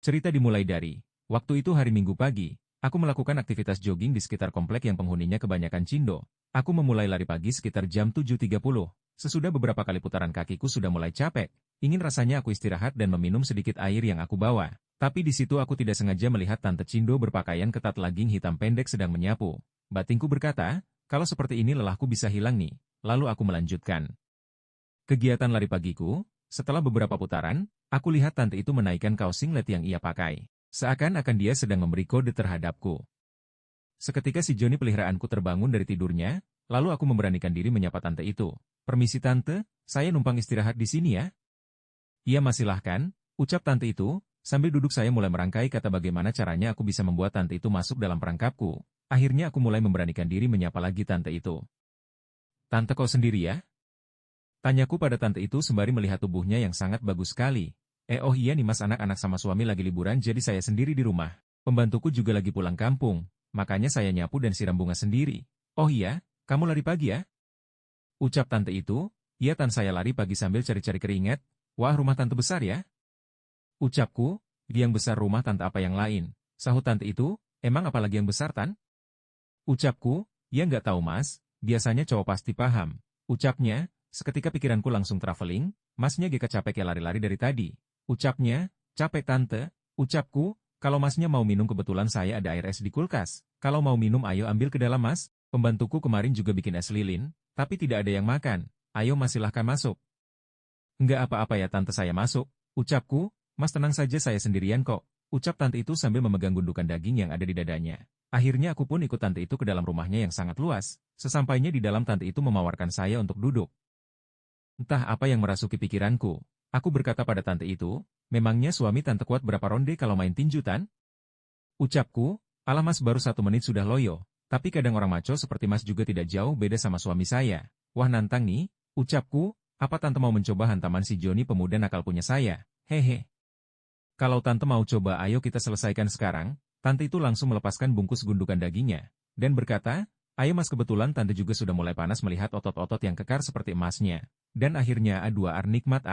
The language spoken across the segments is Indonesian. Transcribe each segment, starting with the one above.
Cerita dimulai dari, waktu itu hari Minggu pagi, aku melakukan aktivitas jogging di sekitar komplek yang penghuninya kebanyakan Cindo. Aku memulai lari pagi sekitar jam 7.30. Sesudah beberapa kali putaran kakiku sudah mulai capek. Ingin rasanya aku istirahat dan meminum sedikit air yang aku bawa. Tapi di situ aku tidak sengaja melihat Tante Cindo berpakaian ketat legging hitam pendek sedang menyapu. Batinku berkata, kalau seperti ini lelahku bisa hilang nih. Lalu aku melanjutkan kegiatan lari pagiku. Setelah beberapa putaran, aku lihat tante itu menaikkan kaos singlet yang ia pakai. Seakan-akan dia sedang memberi kode terhadapku. Seketika si Joni peliharaanku terbangun dari tidurnya, lalu aku memberanikan diri menyapa tante itu. Permisi tante, saya numpang istirahat di sini ya. Ia masilahkan, ucap tante itu, sambil duduk saya mulai merangkai kata bagaimana caranya aku bisa membuat tante itu masuk dalam perangkapku. Akhirnya aku mulai memberanikan diri menyapa lagi tante itu. Tante kau sendiri ya? Tanyaku pada tante itu sembari melihat tubuhnya yang sangat bagus sekali. Oh iya nih mas, anak-anak sama suami lagi liburan jadi saya sendiri di rumah. Pembantuku juga lagi pulang kampung, makanya saya nyapu dan siram bunga sendiri. Oh iya, kamu lari pagi ya? Ucap tante itu, iya tan saya lari pagi sambil cari-cari keringat. Wah rumah tante besar ya? Ucapku, yang besar rumah tante apa yang lain? Sahut tante itu, emang apalagi yang besar tan? Ucapku, ya nggak tahu mas, biasanya cowok pasti paham. Ucapnya, seketika pikiranku langsung traveling, masnya GK capek ya lari-lari dari tadi. Ucapnya, capek tante. Ucapku, kalau masnya mau minum kebetulan saya ada air es di kulkas. Kalau mau minum ayo ambil ke dalam mas. Pembantuku kemarin juga bikin es lilin, tapi tidak ada yang makan. Ayo mas silahkan masuk. Enggak apa-apa ya tante saya masuk. Ucapku, mas tenang saja saya sendirian kok. Ucap tante itu sambil memegang gundukan daging yang ada di dadanya. Akhirnya aku pun ikut tante itu ke dalam rumahnya yang sangat luas. Sesampainya di dalam tante itu menawarkan saya untuk duduk. Entah apa yang merasuki pikiranku. Aku berkata pada tante itu, memangnya suami tante kuat berapa ronde kalau main tinju tan? Ucapku, alah mas baru 1 menit sudah loyo. Tapi kadang orang maco seperti mas juga tidak jauh beda sama suami saya. Wah nantang nih, ucapku, apa tante mau mencoba hantaman si Joni pemuda nakal punya saya? Hehe. Kalau tante mau coba ayo kita selesaikan sekarang. Tante itu langsung melepaskan bungkus gundukan dagingnya. Dan berkata, ayo mas kebetulan tante juga sudah mulai panas melihat otot-otot yang kekar seperti emasnya. Dan akhirnya A2R nikmat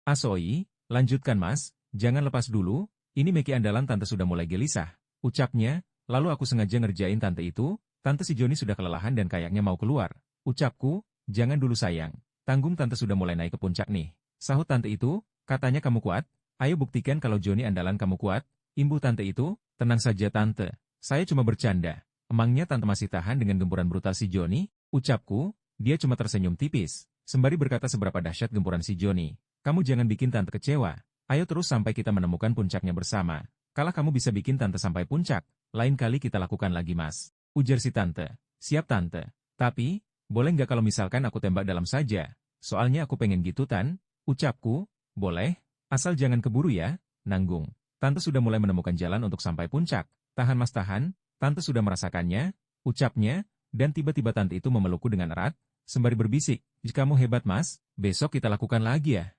Asoi, lanjutkan mas, jangan lepas dulu, ini meki andalan tante sudah mulai gelisah. Ucapnya, lalu aku sengaja ngerjain tante itu, tante si Joni sudah kelelahan dan kayaknya mau keluar. Ucapku, jangan dulu sayang, tanggung tante sudah mulai naik ke puncak nih. Sahut tante itu, katanya kamu kuat, ayo buktikan kalau Joni andalan kamu kuat. Imbuh tante itu, tenang saja tante, saya cuma bercanda. Emangnya tante masih tahan dengan gempuran brutal si Joni? Ucapku, dia cuma tersenyum tipis. Sembari berkata seberapa dahsyat gempuran si Joni. Kamu jangan bikin tante kecewa. Ayo terus sampai kita menemukan puncaknya bersama. Kalau kamu bisa bikin tante sampai puncak, lain kali kita lakukan lagi mas. Ujar si tante. Siap tante. Tapi, boleh nggak kalau misalkan aku tembak dalam saja? Soalnya aku pengen gitu tan. Ucapku, boleh. Asal jangan keburu ya, nanggung. Tante sudah mulai menemukan jalan untuk sampai puncak. Tahan mas tahan, tante sudah merasakannya. Ucapnya, dan tiba-tiba tante itu memelukku dengan erat. Sembari berbisik, jika kamu hebat mas, besok kita lakukan lagi ya.